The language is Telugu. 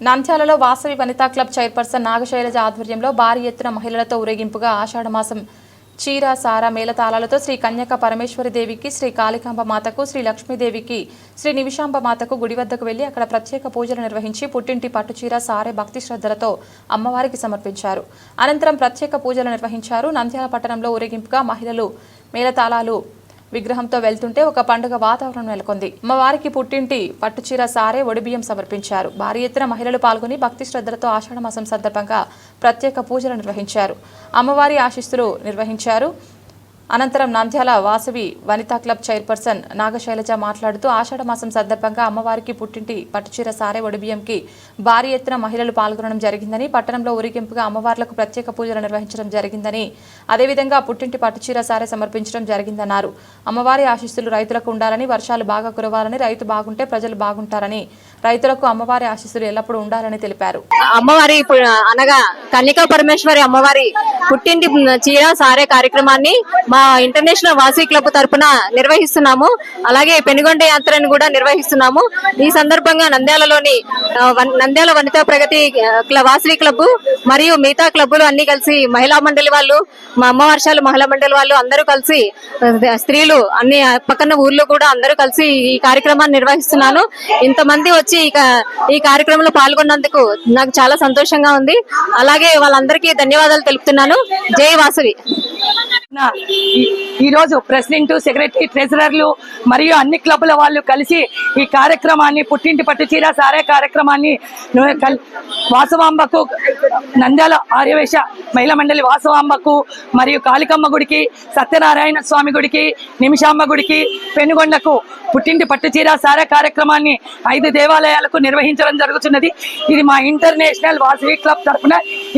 నంద్యాలలో వాసవి వనితా క్లబ్ చైర్పర్సన్ నాగశైలజ ఆధ్వర్యంలో భారీ ఎత్తున మహిళలతో ఊరేగింపుగా ఆషాఢమాసం చీర సారా మేళతాళాలతో శ్రీ కన్యక పరమేశ్వరి దేవికి, శ్రీ కాళికాంబ మాతకు, శ్రీ లక్ష్మీదేవికి, శ్రీ నిమిషాంబ మాతకు గుడి వద్దకు వెళ్లి అక్కడ ప్రత్యేక పూజలు నిర్వహించి పుట్టింటి పట్టుచీర సారే భక్తి శ్రద్ధలతో అమ్మవారికి సమర్పించారు. అనంతరం ప్రత్యేక పూజలు నిర్వహించారు. నంద్యాల పట్టణంలో ఊరేగింపుగా మహిళలు మేళతాళాలు విగ్రహంతో వెళ్తుంటే ఒక పండుగ వాతావరణం నెలకొంది. అమ్మవారికి పుట్టింటి పట్టుచీర సారే ఒడిబియ్యం సమర్పించారు. భారీ ఎత్తున మహిళలు పాల్గొని భక్తి శ్రద్ధలతో ఆషాఢమాసం సందర్భంగా ప్రత్యేక పూజలు నిర్వహించారు. అమ్మవారి ఆశీస్సులు నిర్వహించారు. అనంతరం నంద్యాల వాసవి వనితా క్లబ్ చైర్పర్సన్ నాగశైలజ మాట్లాడుతూ ఆషాఢమాసం సందర్భంగా అమ్మవారికి పుట్టింటి పట్టుచీర సారే ఒడిబియ్యంకి భారీ ఎత్తున మహిళలు పాల్గొనడం జరిగిందని, పట్టణంలో ఊరేగింపుగా అమ్మవార్లకు ప్రత్యేక పూజలు నిర్వహించడం జరిగిందని, అదేవిధంగా పుట్టింటి పట్టుచీర సారే సమర్పించడం జరిగిందన్నారు. అమ్మవారి ఆశీస్సులు రైతులకు ఉండాలని, వర్షాలు బాగా కురవాలని, రైతు బాగుంటే ప్రజలు బాగుంటారని, రైతులకు అమ్మవారి ఆశీస్సులు ఎల్లప్పుడూ ఉండాలని తెలిపారు. అమ్మవారి అనగా కన్యకా పరమేశ్వరి అమ్మవారి పుట్టింటి చీర సారే కార్యక్రమాన్ని మా ఇంటర్నేషనల్ వాసవి క్లబ్ తరపున నిర్వహిస్తున్నాము. అలాగే పెనుగొండ యాత్రను కూడా నిర్వహిస్తున్నాము. ఈ సందర్భంగా నంద్యాల వనితా ప్రగతి వాసవి క్లబ్ మరియు మిగతా క్లబ్బులు అన్ని కలిసి మహిళా మండలి వాళ్ళు, మా అమ్మ వర్షాలు మహిళా మండలి వాళ్ళు అందరూ కలిసి, స్త్రీలు అన్ని పక్కన ఊర్లు కూడా అందరూ కలిసి ఈ కార్యక్రమాన్ని నిర్వహిస్తున్నాను. ఇంతమంది వచ్చి ఈ కార్యక్రమంలో పాల్గొన్నందుకు నాకు చాలా సంతోషంగా ఉంది. అలాగే వాళ్ళందరికీ ధన్యవాదాలు తెలుపుతున్నాను. జై వాసవి. ఈ రోజు ప్రెసిడెంట్, సెక్రటరీ, ట్రెజరర్లు మరియు అన్ని క్లబ్ల వాళ్ళు కలిసి ఈ కార్యక్రమాన్ని, పుట్టింటి పట్టు చీర సారే కార్యక్రమాన్ని వాసవాంబకు, నంద్యాల ఆర్యవేశ మహిళా మండలి వాసవాంబకు మరియు కాళికమ్మ గుడికి, సత్యనారాయణ స్వామి గుడికి, నిమిషాంబ గుడికి, పెనుగొండకు పుట్టింటి పట్టు చీర సారే కార్యక్రమాన్ని 5 దేవాలయాలకు నిర్వహించడం జరుగుతున్నది. ఇది మా ఇంటర్నేషనల్ వాసవి క్లబ్ తరఫున ఈ